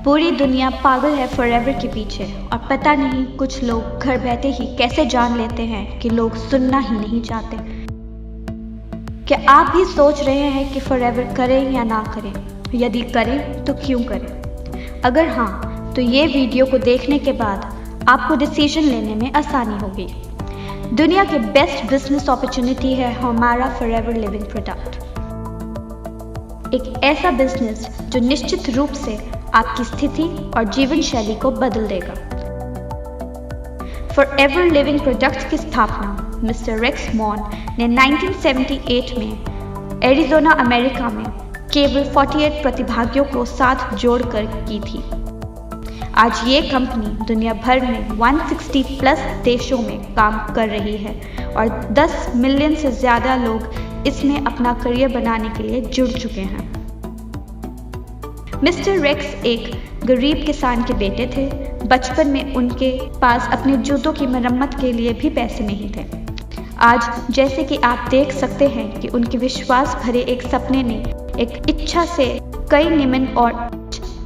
पूरी दुनिया पागल है फॉरएवर के पीछे और पता नहीं कुछ लोग घर बैठे ही कैसे जान लेते हैं कि लोग सुनना ही नहीं चाहते। क्या आप भी सोच रहे हैं कि फॉरएवर करें या ना करें? यदि करें तो क्यों करें? अगर हाँ तो ये वीडियो को देखने के बाद आपको डिसीजन लेने में आसानी होगी। दुनिया के बेस्ट बिजनेस अपॉर्चुनिटी है हमारा फॉरएवर लिविंग प्रोडक्ट। एक ऐसा बिजनेस जो निश्चित रूप से आपकी स्थिति और जीवन शैली को बदल देगा। फॉरएवर लिविंग प्रोडक्ट की स्थापना मिस्टर रेक्स मॉन ने 1978 में एरिज़ोना अमेरिका में केवल 48 प्रतिभागियों को साथ जोड़कर की थी। आज ये कंपनी दुनिया भर में 160 प्लस देशों में काम कर रही है और 10 मिलियन से ज़्यादा लोग इसमें अपना करियर बनाने के लिए जुड़ चुके हैं। मिस्टर रेक्स एक गरीब किसान के बेटे थे। बचपन में उनके पास अपने जूतों की मरम्मत के लिए भी पैसे नहीं थे। आज जैसे कि आप देख सकते हैं कि उनके विश्वास भरे एक सपने ने एक इच्छा से कई निम्न और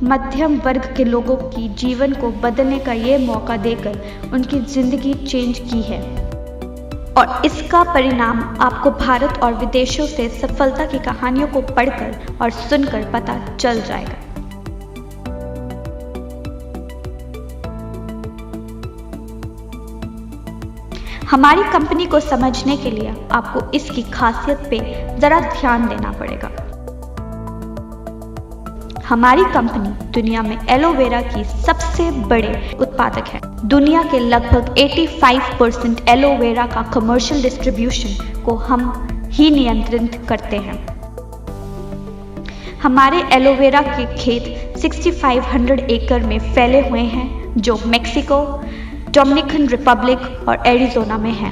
मध्यम वर्ग के लोगों की जीवन को बदलने का ये मौका देकर उनकी जिंदगी चेंज की है और इसका परिणाम आपको भारत और विदेशों से सफलता की कहानियों को पढ़कर और सुनकर पता चल जाएगा। हमारी कंपनी को समझने के लिए आपको इसकी खासियत पे जरा ध्यान देना पड़ेगा। हमारी कंपनी दुनिया में एलोवेरा की सबसे बड़े उत्पादक है। दुनिया के लगभग 85% एलोवेरा का कमर्शियल डिस्ट्रीब्यूशन को हम ही नियंत्रित करते हैं। हमारे एलोवेरा के खेत 6500 एकड़ में फैले हुए हैं जो मेक्सिको, डोमिनिकन रिपब्लिक और एरिज़ोना में है।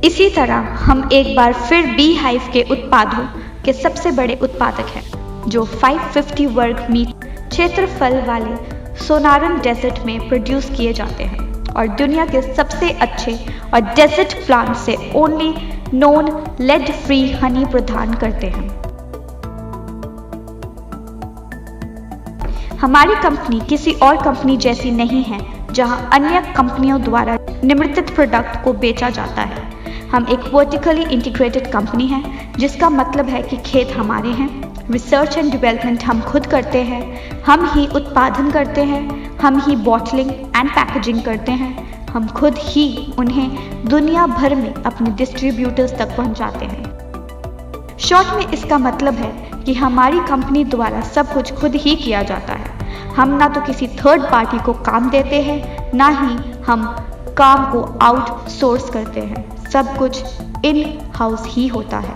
इसी तरह हम एक बार फिर बी हाइव के उत्पादों के सबसे बड़े उत्पादक हैं जो 550 वर्ग मीटर क्षेत्रफल वाले सोनारन डेजर्ट में प्रोड्यूस किए जाते हैं और दुनिया के सबसे अच्छे और डेजर्ट प्लांट से only non lead free honey प्रदान करते हैं। हमारी कंपनी किसी और कंपनी जैसी नहीं है जहां अन्य कंपनियों द्वारा निर्मित प्रोडक्ट को बेचा जाता है। हम एक वर्टिकली इंटीग्रेटेड कंपनी है जिसका मतलब है कि खेत हमारे हैं, रिसर्च एंड डेवलपमेंट हम खुद करते हैं, हम ही उत्पादन करते हैं, हम ही बॉटलिंग एंड पैकेजिंग करते हैं, हम खुद ही उन्हें दुनिया भर में अपने डिस्ट्रीब्यूटर्स तक पहुंचाते हैं। शॉर्ट में इसका मतलब है कि हमारी कंपनी द्वारा सब कुछ खुद ही किया जाता है। हम ना तो किसी थर्ड पार्टी को काम देते हैं, ना ही हम काम को आउटसोर्स करते हैं। सब कुछ इन हाउस ही होता है।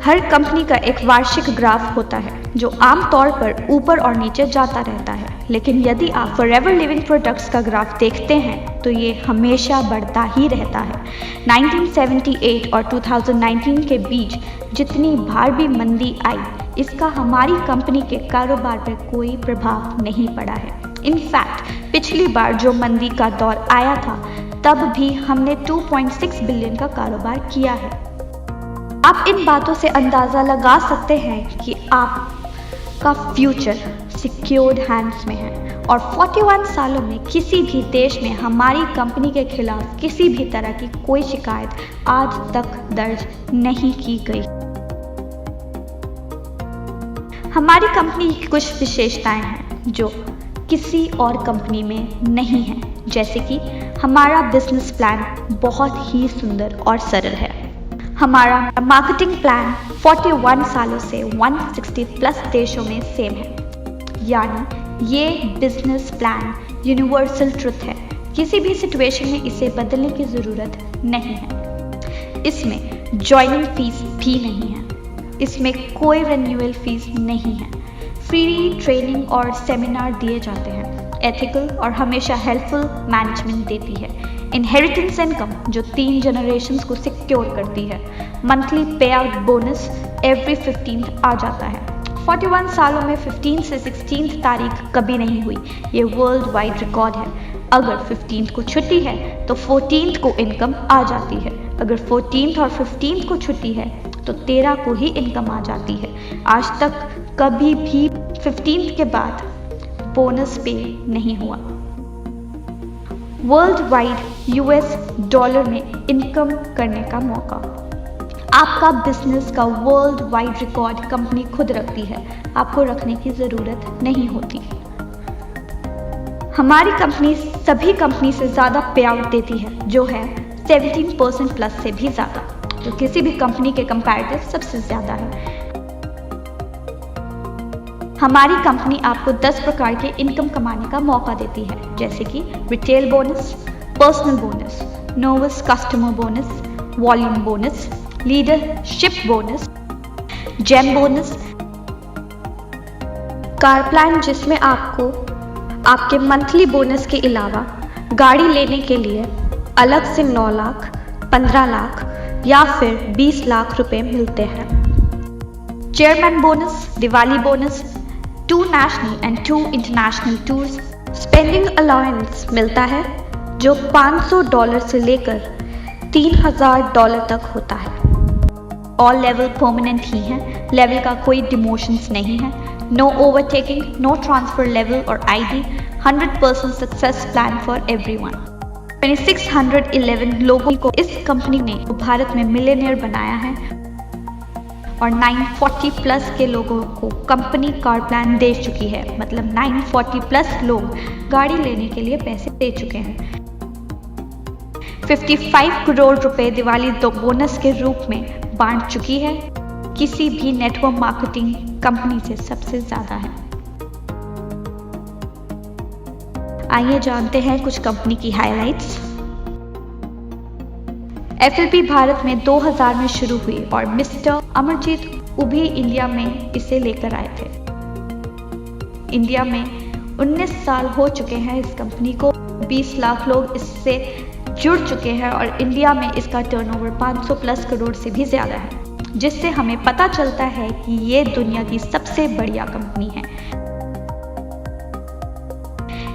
हर कंपनी का एक वार्षिक ग्राफ होता है जो आमतौर पर ऊपर और नीचे जाता रहता है, लेकिन यदि आप फॉरएवर लिविंग प्रोडक्ट्स का ग्राफ देखते हैं तो ये हमेशा बढ़ता ही रहता है। 1978 और 2019 के बीच जितनी बार भी मंदी आई, इसका हमारी कंपनी के कारोबार पर कोई प्रभाव नहीं पड़ा है। इनफैक्ट पिछली बार जो मंदी का दौर आया था तब भी हमने 2.6 बिलियन का कारोबार किया है। आप इन बातों से अंदाज़ा लगा सकते हैं कि आपका फ्यूचर सिक्योर्ड हैंड्स में है और 41 सालों में किसी भी देश में हमारी कंपनी के खिलाफ किसी भी तरह की कोई शिकायत आज तक दर्ज नहीं की गई। हमारी कंपनी की कुछ विशेषताएं हैं जो किसी और कंपनी में नहीं है, जैसे कि हमारा बिजनेस प्लान बहुत ही सुंदर और सरल है। हमारा मार्केटिंग प्लान 41 सालों से 160 प्लस देशों में सेम है, यानी ये बिजनेस प्लान यूनिवर्सल ट्रुथ है। किसी भी सिचुएशन में इसे बदलने की ज़रूरत नहीं है। इसमें ज्वाइनिंग फीस भी नहीं है, इसमें कोई रिन्यूअल फीस नहीं है। फ्री ट्रेनिंग और सेमिनार दिए जाते हैं। एथिकल और हमेशा हेल्पफुल मैनेजमेंट देती है। इनहेरिटेंस इनकम जो 3 जनरेशंस को सिक्योर करती है। मंथली पे आउट बोनस एवरी 15th आ जाता है। 41 सालों में 15 से 16 तारीख कभी नहीं हुई, ये वर्ल्ड वाइड रिकॉर्ड है। अगर 15 को छुट्टी है तो 14 को इनकम आ जाती है। अगर 14 और 15 को छुट्टी है तो 13 को ही इनकम आ जाती है। आज तक कभी भी 15th के बाद बोनस पे नहीं हुआ। वर्ल्ड वाइड US डॉलर में इनकम करने का मौका। आपका बिजनेस का वर्ल्ड वाइड रिकॉर्ड कंपनी खुद रखती है, आपको रखने की ज़रूरत नहीं होती। हमारी कंपनी सभी कंपनी से ज़्यादा पे आउट देती है, जो है 17% प्लस से भी ज़्यादा, जो किसी भी कंपनी के कंपैरेटिव सबसे ज़्यादा है। हमारी कंपनी आपको 10 प्रकार के इनकम कमाने का मौका देती है, जैसे कि retail bonus, personal bonus, novice customer bonus, volume bonus, leadership bonus, gem bonus, car plan जिसमें आपको आपके मंथली बोनस के अलावा गाड़ी लेने के लिए अलग से 9 लाख, 15 लाख या फिर 20 लाख रुपए मिलते हैं। Chairman bonus, Diwali bonus, 2 national and 2 international tours, spending allowance मिलता है जो $500 से लेकर $3000 तक होता है। ऑल लेवल परमानेंट ही हैं, लेवल का कोई डिमोशंस नहीं है। No overtaking, no transfer level और ID, 100% success plan for everyone. 2611 लोगों को इस कंपनी ने भारत में मिलियनियर बनाया है और 940 प्लस के लोगों को कंपनी कार प्लान दे चुकी है। मतलब 940 प्लस लोग गाड़ी लेने के लिए पैसे दे चुके हैं। 55 करोड़ रुपए दिवाली तो बोनस के रूप में बांट चुकी है, किसी भी नेटवर्क मार्केटिंग कंपनी से सबसे ज्यादा है। आइए जानते हैं कुछ कंपनी की हाइलाइट्स। FLP भारत में 2000 में शुरू हुई और मिस्टर अमरजीत उभी इंडिया में इसे लेकर आए थे। इंडिया में 19 साल हो चुके हैं इस कंपनी को, 20 लाख लोग इससे जुड़ चुके हैं और इंडिया में इसका टर्नओवर 500 प्लस करोड़ से भी ज़्यादा है, जिससे हमें पता चलता है कि ये दुनिया की सबसे बढ़िया कंपनी है।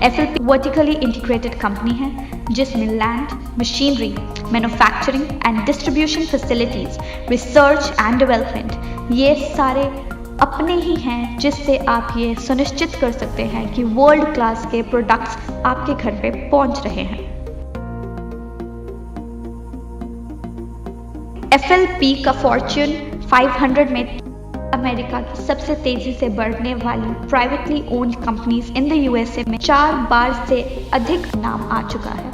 FLP वर्टिकली इंटीग्रेटेड कंपनी है जिसमें land, machinery, manufacturing and distribution facilities, research and development ये सारे अपने ही हैं, जिससे आप ये सुनिश्चित कर सकते हैं कि वर्ल्ड क्लास के प्रोडक्ट्स आपके घर पे पहुंच रहे हैं। FLP का फॉर्च्यून 500 में अमेरिका की सबसे तेजी से बढ़ने वाली privately owned companies in the USA में 4 बार से अधिक नाम आ चुका है।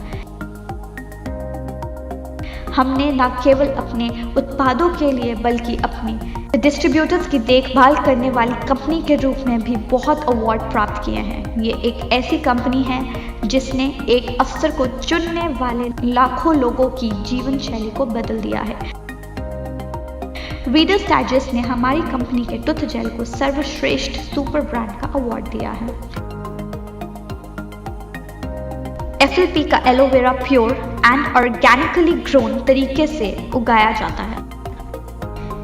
हमने न केवल अपने उत्पादों के लिए बल्कि अपने डिस्ट्रीब्यूटर्स की देखभाल करने वाली कंपनी के रूप में भी बहुत अवार्ड प्राप्त किए हैं। ये एक ऐसी कंपनी है जिसने एक अफसर को चुनने वाले लाखों लोगों की जीवन शैली को बदल दिया है। रीडर्स डाइजेस्ट ने हमारी कंपनी के टूथ जेल को सर्वश्रेष्ठ सुपर ब्रांड का अवार्ड दिया है। FLP का aloe vera pure and organically grown तरीके से उगाया जाता है।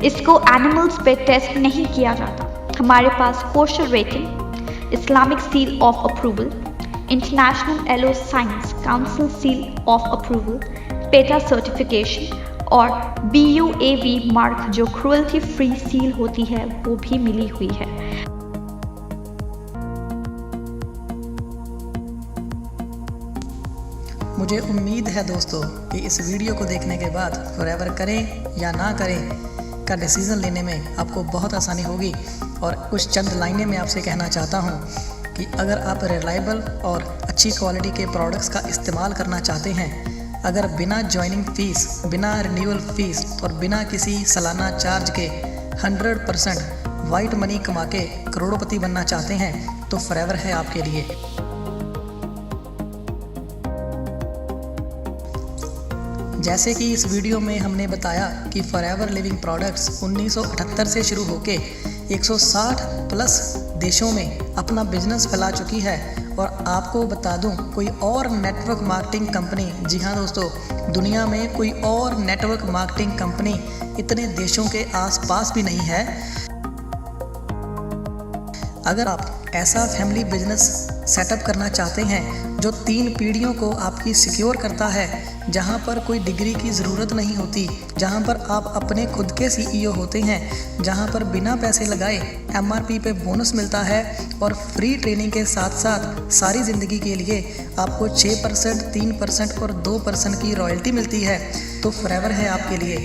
इसको एनिमल्स पे टेस्ट नहीं किया जाता। हमारे पास kosher rating, Islamic seal of approval, international aloe science council seal of approval, PETA certification और BUAV मार्क जो क्रुएल्टी फ्री सील होती है वो भी मिली हुई है। मुझे उम्मीद है दोस्तों कि इस वीडियो को देखने के बाद फॉरएवर करें या ना करें का डिसीज़न लेने में आपको बहुत आसानी होगी। और कुछ चंद लाइनें मैं आपसे कहना चाहता हूँ कि अगर आप रिलायबल और अच्छी क्वालिटी के प्रोडक्ट्स का इस्तेमाल करना चाहते हैं, अगर बिना ज्वाइनिंग फ़ीस, बिना रिन्यूअल फ़ीस और बिना किसी सालाना चार्ज के 100% वाइट मनी कमा के करोड़पति बनना चाहते हैं तो फॉरएवर है आपके लिए। जैसे कि इस वीडियो में हमने बताया कि फॉरएवर लिविंग प्रोडक्ट्स 1978 से शुरू होके 160 प्लस देशों में अपना बिजनेस फैला चुकी है। और आपको बता दूं, कोई और नेटवर्क मार्केटिंग कंपनी, जी हाँ दोस्तों, दुनिया में कोई और नेटवर्क मार्केटिंग कंपनी इतने देशों के आसपास भी नहीं है। अगर आप ऐसा फैमिली बिजनेस सेटअप करना चाहते हैं जो 3 पीढ़ियों को आपकी सिक्योर करता है, जहां पर कोई डिग्री की ज़रूरत नहीं होती, जहां पर आप अपने खुद के CEO होते हैं, जहां पर बिना पैसे लगाए MRP पे बोनस मिलता है और फ्री ट्रेनिंग के साथ साथ सारी ज़िंदगी के लिए आपको 6%, 3% और 2% की रॉयल्टी मिलती है, तो फॉरएवर है आपके लिए।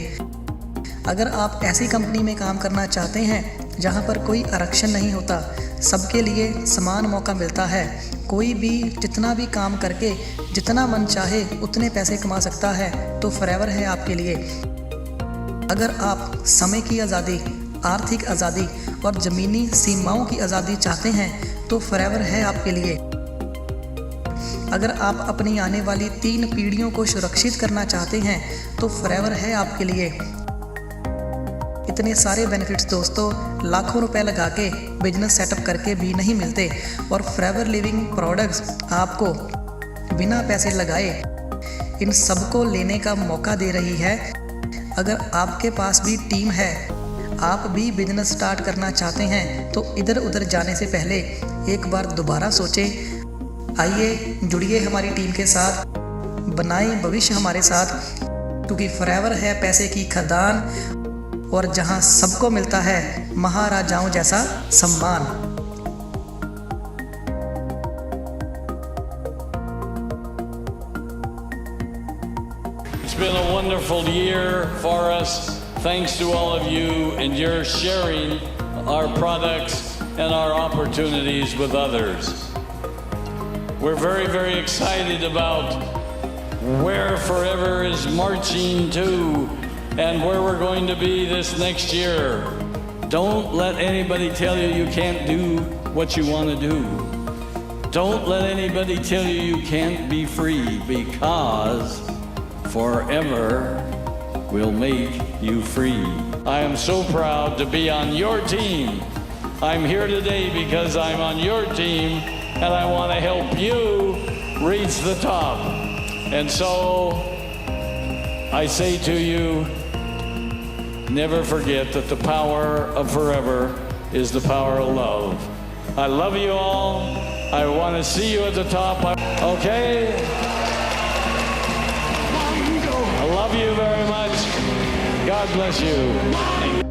अगर आप ऐसी कंपनी में काम करना चाहते हैं जहां पर कोई आरक्षण नहीं होता, सबके लिए समान मौका मिलता है, कोई भी जितना भी काम करके जितना मन चाहे उतने पैसे कमा सकता है, तो फॉरएवर है आपके लिए। अगर आप समय की आज़ादी, आर्थिक आज़ादी और ज़मीनी सीमाओं की आज़ादी चाहते हैं तो फॉरएवर है आपके लिए। अगर आप अपनी आने वाली 3 पीढ़ियों को सुरक्षित करना चाहते हैं तो फॉरएवर है आपके लिए। इतने सारे बेनिफिट्स दोस्तों लाखों रुपए लगा के बिजनेस सेटअप करके भी नहीं मिलते, और फॉरएवर लिविंग प्रोडक्ट्स आपको बिना पैसे लगाए इन सबको लेने का मौका दे रही है। अगर आपके पास भी टीम है, आप भी बिजनेस स्टार्ट करना चाहते हैं, तो इधर उधर जाने से पहले एक बार दोबारा सोचें। आइए जुड़िए हमारी टीम के साथ, बनाएं भविष्य हमारे साथ, क्योंकि फॉरएवर है पैसे की खदान और जहां सबको मिलता है महाराजाओं जैसा सम्मान। It's been a wonderful year for us. Thanks to all of you and your sharing our products and our opportunities with others. We're very, very excited about where Forever is marching to and where we're going to be this next year. Don't let anybody tell you you can't do what you want to do. Don't let anybody tell you you can't be free, because Forever will make you free. I am so proud to be on your team. I'm here today because I'm on your team and I want to help you reach the top. And so I say to you, never forget that the power of Forever is the power of love. I love you all. I want to see you at the top. Okay? I love you very much. God bless you.